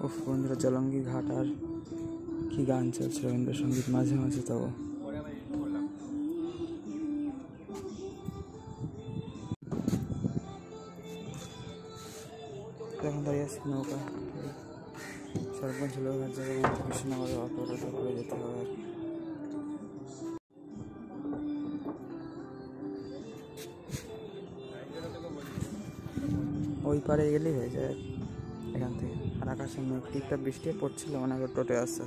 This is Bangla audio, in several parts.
উফ বন্ধুরা, জলঙ্গি ঘাট আর কি গান চলছে রবীন্দ্রসঙ্গীত মাঝে মাঝে। তবু এখন দাঁড়িয়ে আছি নৌকা, সরপঞ্চ লোকঘাট জায়গায় কৃষ্ণনগরে অটো করে যেতে হবে আর কি। ওই পারে গেলেই হয়ে যায় এখান থেকে। আর আকাশের মেঘ টিপটাপ বৃষ্টি পড়ছিল, মানে টোটো আসতে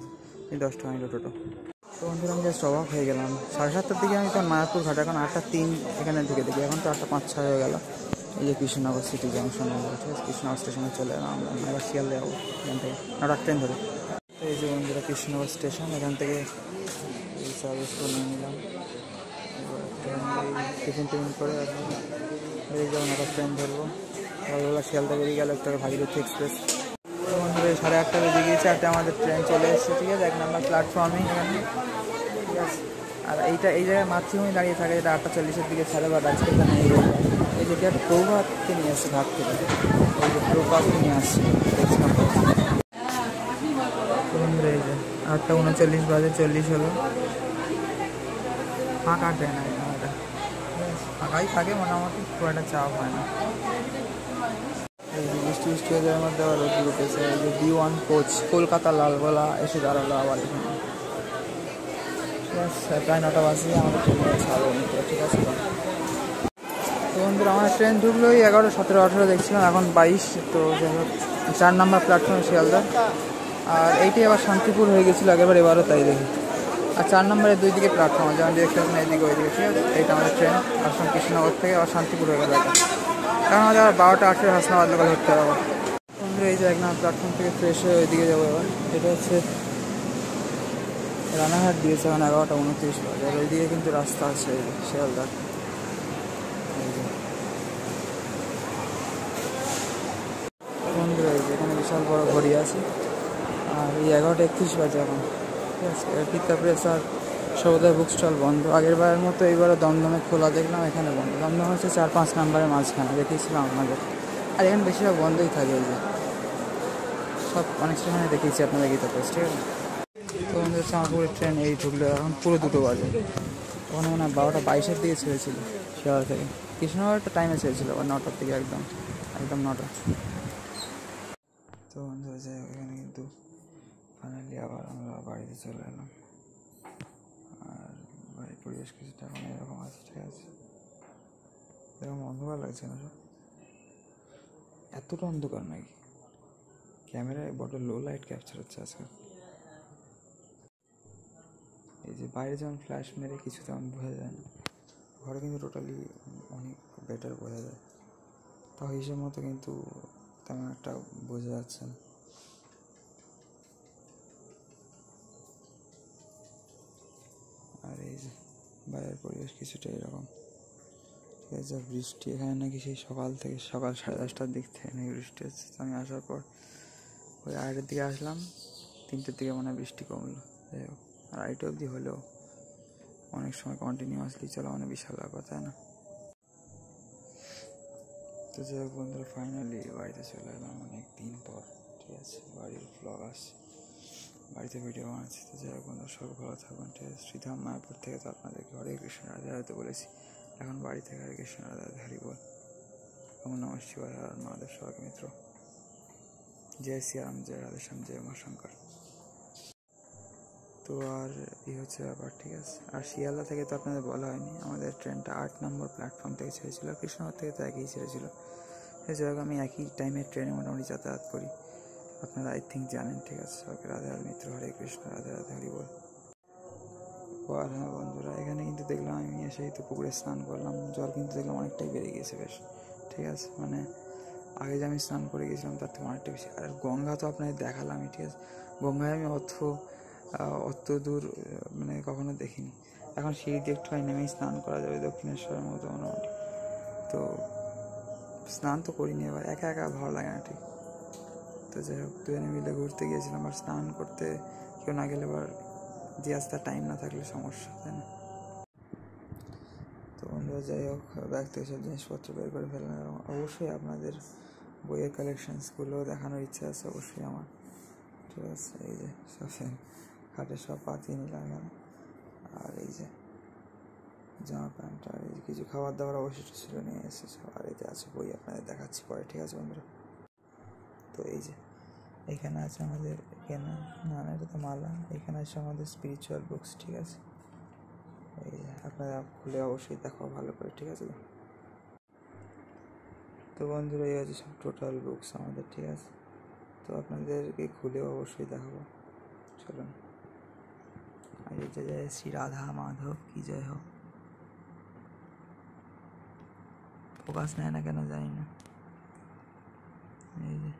10 টাকা নিল টোটো। তো বন্ধুরা আমি জাস্ট অবাক হয়ে গেলাম। 7:30টার দিকে আমি তখন মায়াপুর ঘাট, এখন 8:03 এখানে ঢুকে দেখি এখন তো 8:05 হয়ে গেল। এই যে কৃষ্ণনগর সিটি জংশন, ঠিক আছে, কৃষ্ণনগর স্টেশনে চলে এলাম আমরা। এবার শিয়ালদা যাবো এখান থেকে, 9টার ট্রেন ধরে। তো এই যে বন্ধুরা কৃষ্ণনগর স্টেশন, এখান থেকে এই সার্ভিসটা নিয়ে নিলাম। এবার টিফিন করে আর বেরিয়ে যাবো, 9টার ট্রেন ধরবো। সকালবেলা শিয়ালদা বেরিয়ে গেল একটা ভাগীরথী এক্সপ্রেস। তো বন্ধুরা 8:30 বেজে গিয়েছে, 8টায় আমাদের ট্রেন চলে এসেছে, ঠিক আছে, 1 নম্বর প্ল্যাটফর্মে এখানে, ঠিক আছে। আর এই জায়গায় মাতৃভূমি দাঁড়িয়ে থাকে, যেটা 8:40-এর দিকে ছাড়ে, বা আজকে এখানে এই যে একটা প্রভাতকে নিয়ে আসছে ঘাট থেকে, এই যে প্রভাতকে নিয়ে আসছে দেখছিলাম। বন্ধুরা এই যে 8:39 বাজে, 40 হলো। ফাঁকা ট্রেন আর এটা ফাঁকাই থাকে মোটামুটি, খুব একটা চাপ হয় না। এই যে বৃষ্টি হয়ে যাওয়ার মধ্যে আবার রোদ উঠেছে। এই যে D1 কোচ কলকাতা লালগোলা এসে দাঁড়ালো আবার এখানে। প্রায় 9টা বাজে, আমাদের ট্রেন ছাড়বো, ঠিক আছে। তো বন্ধুরা আমাদের ট্রেন ঢুকলো 11, 17, 18 দেখছিলাম, এখন 22। তো যাই হোক 4 নম্বর প্ল্যাটফর্মে শিয়ালদা। আর এইটাই আবার শান্তিপুর হয়ে গেছিলো আগেবার, এবারও তাই দেখি। আর 4 নম্বরের 2 দিকে প্ল্যাটফর্ম, যেমন দেখতে পাচ্ছেন এইদিকে ওইদিকে, ঠিক আছে। এইটা আমাদের ট্রেন আসলাম কৃষ্ণনগর থেকে, আবার শান্তিপুর হয়ে গেল এটা। কারণ আমাদের আবার 12টা 8 হাসনাবাদ লোকাল ধরতে হবে। বন্ধুরা এই যে 1 নম্বর প্ল্যাটফর্ম থেকে ফ্রেশ হয়ে ওইদিকে যাবো এবার। এটা হচ্ছে রানাঘাট দিয়েছে, এখন 11:29 বাজে। আর ওইদিকে কিন্তু রাস্তা আছে শিয়ালদার। বন্ধুরা এই যে এখানে বিশাল বড় ঘড়ি আছে, আর এই 11:31 বাজে এখন, ঠিক আছে। পিতা প্রেস আর সৌদায় বুক স্টল বন্ধ। আগের বারের মতো এইবারও দমদমে খোলা দেখলাম, এখানে বন্ধ। দমদম হচ্ছে 4-5 নম্বরের মাঝখানে দেখিয়েছিলাম আপনাদের। আর এখানে বেশিরভাগ বন্ধই থাকে, এই যে সব অনেক সময় দেখিয়েছি আপনাদের গীতা প্রেস, ঠিক আছে। তো আমাদের চাঁদপুরের ট্রেন এই ঢুকলো, এখন পুরো 2টো বাজে। ওখানে মনে হয় 12:22-এর দিকে ছেড়েছিল শিয়ালদা থেকে। কৃষ্ণনগরটা টাইমে ছেড়েছিল আবার 9টার দিকে, একদম 9টা। তো বন্ধুরা যাই হোক, এখানে কিন্তু ফাইনালি আবার আমরা বাড়িতে চলে এলাম। আর বাড়ির পরিবেশ কিছুটা এখন এরকম আছে, ঠিক আছে। এরকম অন্ধকার লাগছে না, এতটা অন্ধকার নাকি? ক্যামেরায় বড় লো লাইট ক্যাপচার হচ্ছে আজকাল। এই যে বাইরে যেমন ফ্ল্যাশ মেরে কিছু তেমন বোঝা যায় না, ঘরে কিন্তু টোটালি অনেক বেটার বোঝা যায়। তাও হিসেব মতো কিন্তু তেমন একটা বোঝা যাচ্ছে না। আর এই যে বাইরের পরিবেশ কিছুটা এরকম, ঠিক আছে। বৃষ্টি এখানে নাকি সেই সকাল 10:30টার দিক থেকে নাকি বৃষ্টি হচ্ছে। তো আমি আসার পর ওই 8টার দিকে আসলাম, 3টার দিকে মানে বৃষ্টি কমলো। যাই হোক, আর 8টা অবধি হলেও অনেক সময় কন্টিনিউয়াসলি চলা মানে বিশাল ব্যাপার, তাই না? তো যাই হোক বন্ধুরা, ফাইনালি বাড়িতে চলে এলাম অনেক দিন পর, ঠিক আছে। বাড়ির ব্লগ আসছে, বাড়িতে ভিডিও বানাচ্ছি। তো যাই হোক বন্ধুরা, সব ভালো থাকবেন, ঠিক আছে। শ্রীধাম মায়াপুর থেকে তো আপনাদেরকে হরে কৃষ্ণ রাধে রাধে বলেছি, এখন বাড়ি থেকে হরে কৃষ্ণ রাধে রাধে হরি বল। ওম নমঃ শিবায়, হর মহাদেব, সবাইকে মিত্র। জয় শ্রীরাম, জয় রাধেশ্যাম, জয় উমাশঙ্কর। তো আর এই হচ্ছে ব্যাপার, ঠিক আছে। আর শিয়ালদা থেকে তো আপনাদের বলা হয়নি, আমাদের ট্রেনটা 8 নম্বর প্ল্যাটফর্ম থেকে ছেড়েছিল, কৃষ্ণনগর থেকে তো একই ছেড়েছিল। যাই হোক আমি একই টাইমে ট্রেনে মোটামুটি যাতায়াত করি, আপনারা আই থিঙ্ক জানেন, ঠিক আছে। সবাইকে রাধে রাধে মিত্র, হরে কৃষ্ণ রাধে রাধে হরি বল। আর হ্যাঁ বন্ধুরা, এখানে কিন্তু দেখলাম আমি এসেই তো পুকুরে স্নান করলাম, জল কিন্তু দেখলাম অনেকটাই বেড়ে গিয়েছে বেশ, ঠিক আছে। মানে আগে যে আমি স্নান করে গেছিলাম তার থেকে অনেকটা বেশি। আর গঙ্গা তো আপনাদের দেখালামই, ঠিক আছে। গঙ্গায় আমি অত দূর মানে কখনো দেখিনি। এখন সিঁড়ি দিয়ে একটু নেমেই স্নান করা যাবে দক্ষিণেশ্বরের মতো মোটামুটি। তো স্নান তো করিনি, এবার একা একা ভালো লাগে না ঠিক। তো যাই হোক, দুজনে মিলে ঘুরতে গিয়েছিলাম, আর স্নান করতে কেউ না গেলে এবার যে আসতে টাইম না থাকলে সমস্যা, তাই না? তো বন্ধুরা যাই হোক, ব্যাগ থেকে সব জিনিসপত্র বের করে ফেললাম, এবং অবশ্যই আপনাদের বইয়ের কালেকশানসগুলো দেখানোর ইচ্ছা আছে অবশ্যই আমার। ঠিক আছে, এই যে সব খাটের সব পাতিয়ে নিলাম এখানে। আর এই যে জামা প্যান্ট আর এই কিছু খাবার দাবার অবশিষ্ট ছিল নিয়ে এসেছে। আর এতে আছে বই, আপনাদের দেখাচ্ছি পরে, ঠিক আছে বন্ধুরা। তো এই যে এখানে আছে আমাদের কেনা, না এটা তো মালা, এখানে আছে আমাদের স্পিরিচুয়াল বুকস, ঠিক আছে। এই যে আপনারা খুলে অবশ্যই দেখো ভালো করে, ঠিক আছে। তো বন্ধুরা এই আছে সব টোটাল বুকস আমাদের, ঠিক আছে। তো আপনাদেরকে খুলে অবশ্যই দেখাবো, চলুন। আর এই যে শ্রী রাধা মাধব কি জয় হোক, ফোকাস নেয় না কেন জানি না। এই যে